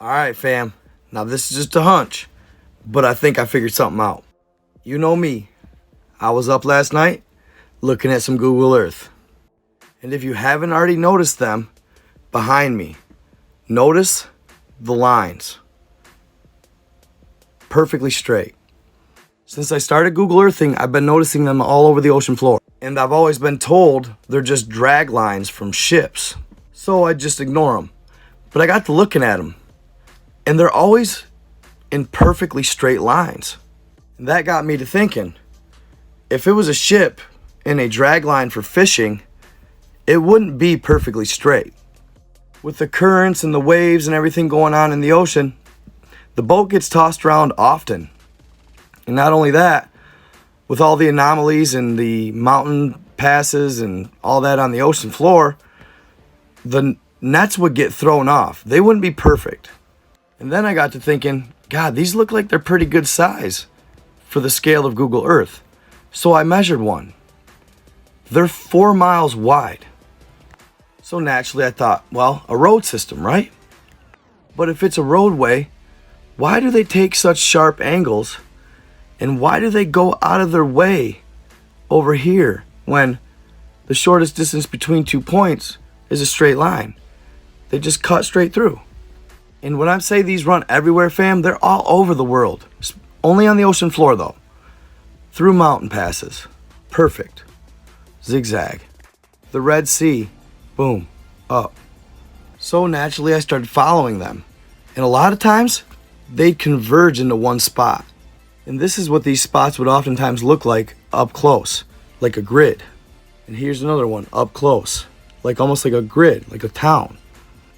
Alright fam, now this is just a hunch, but I think I figured something out. You know me, I was up last night looking at some Google Earth. And if you haven't already noticed them, behind me, notice the lines. Perfectly straight. Since I started Google Earthing, I've been noticing them all over the ocean floor. And I've always been told they're just drag lines from ships. So I just ignore them. But I got to looking at them. And they're always in perfectly straight lines. And that got me to thinking, if it was a ship in a drag line for fishing, it wouldn't be perfectly straight. With the currents and the waves and everything going on in the ocean, the boat gets tossed around often. And not only that, with all the anomalies and the mountain passes and all that on the ocean floor, the nets would get thrown off. They wouldn't be perfect. And then I got to thinking, God, these look like they're pretty good size for the scale of Google Earth. So I measured one. They're 4 miles wide. So naturally I thought, well, a road system, right? But if it's a roadway, why do they take such sharp angles? And why do they go out of their way over here when the shortest distance between 2 points is a straight line? They just cut straight through. And when I say these run everywhere, fam, they're all over the world. Only on the ocean floor, though. Through mountain passes. Perfect. Zigzag. The Red Sea. Boom. Up. So naturally, I started following them. And a lot of times, they'd converge into one spot. And this is what these spots would oftentimes look like up close. Like a grid. And here's another one up close. Like almost like a grid. Like a town.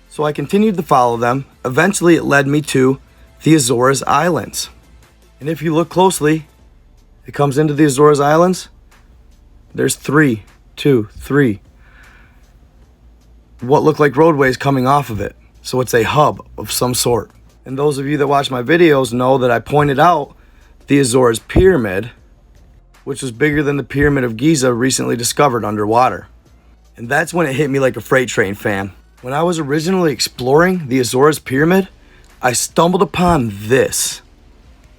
So I continued to follow them. Eventually it led me to the Azores Islands. And if you look closely, it comes into the Azores Islands. There's 3, 2, 3. What look like roadways coming off of it. So it's a hub of some sort. And those of you that watch my videos know that I pointed out the Azores Pyramid, which was bigger than the Pyramid of Giza recently discovered underwater. And that's when it hit me like a freight train, fam. When I was originally exploring the Azores Pyramid, I stumbled upon this.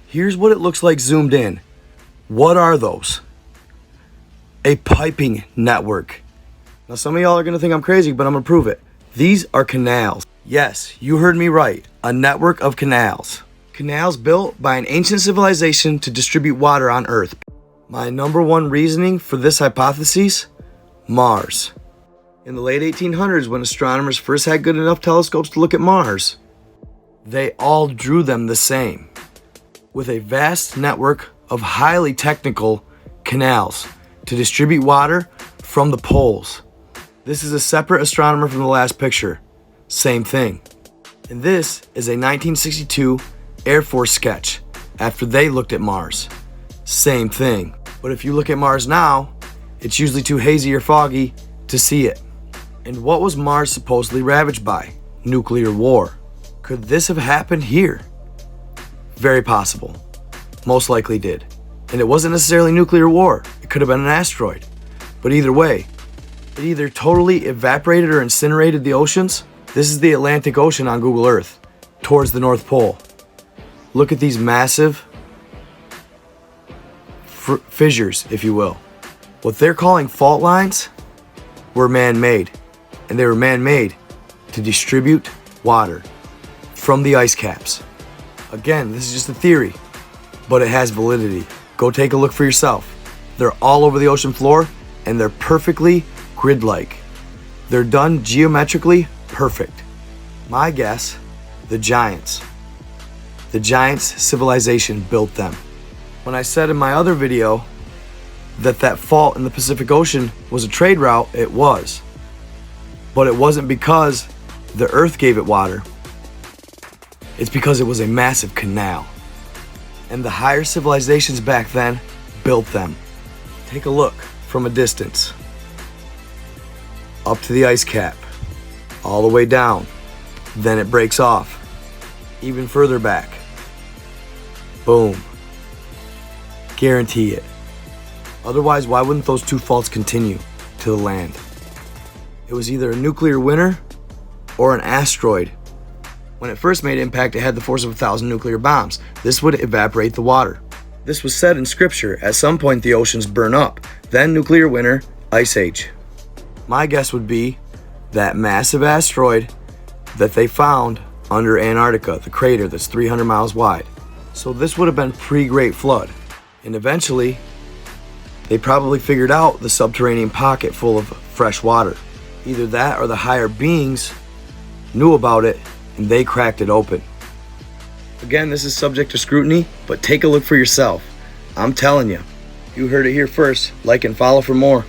Here's what it looks like zoomed in. What are those? A piping network. Now some of y'all are gonna think I'm crazy, but I'm gonna prove it. These are canals. Yes, you heard me right. A network of canals. Canals built by an ancient civilization to distribute water on Earth. My number one reasoning for this hypothesis? Mars. In the late 1800s, when astronomers first had good enough telescopes to look at Mars, they all drew them the same, with a vast network of highly technical canals to distribute water from the poles. This is a separate astronomer from the last picture. Same thing. And this is a 1962 Air Force sketch after they looked at Mars. Same thing. But if you look at Mars now, it's usually too hazy or foggy to see it. And what was Mars supposedly ravaged by? Nuclear war. Could this have happened here? Very possible. Most likely did. And it wasn't necessarily nuclear war. It could have been an asteroid. But either way, it either totally evaporated or incinerated the oceans. This is the Atlantic Ocean on Google Earth, towards the North Pole. Look at these massive fissures, if you will. What they're calling fault lines were man-made. And they were man-made to distribute water from the ice caps. Again, this is just a theory, but it has validity. Go take a look for yourself. They're all over the ocean floor, and they're perfectly grid-like. They're done geometrically perfect. My guess, the giants. The giants' civilization built them. When I said in my other video that fault in the Pacific Ocean was a trade route, it was. But it wasn't because the earth gave it water. It's because it was a massive canal. And the higher civilizations back then built them. Take a look from a distance. Up to the ice cap. All the way down. Then it breaks off. Even further back. Boom. Guarantee it. Otherwise, why wouldn't those two faults continue to the land? It was either a nuclear winter or an asteroid When it first made impact, it had the force of 1,000 nuclear bombs. This would evaporate the water. This was said in scripture. At some point the oceans burn up, then nuclear winter, ice age. My guess would be that massive asteroid that they found under Antarctica, the crater that's 300 miles wide. So this would have been pre-Great Flood. And eventually, they probably figured out the subterranean pocket full of fresh water. Either that or the higher beings knew about it and they cracked it open. Again, this is subject to scrutiny, but take a look for yourself. I'm telling you. You heard it here first. Like and follow for more.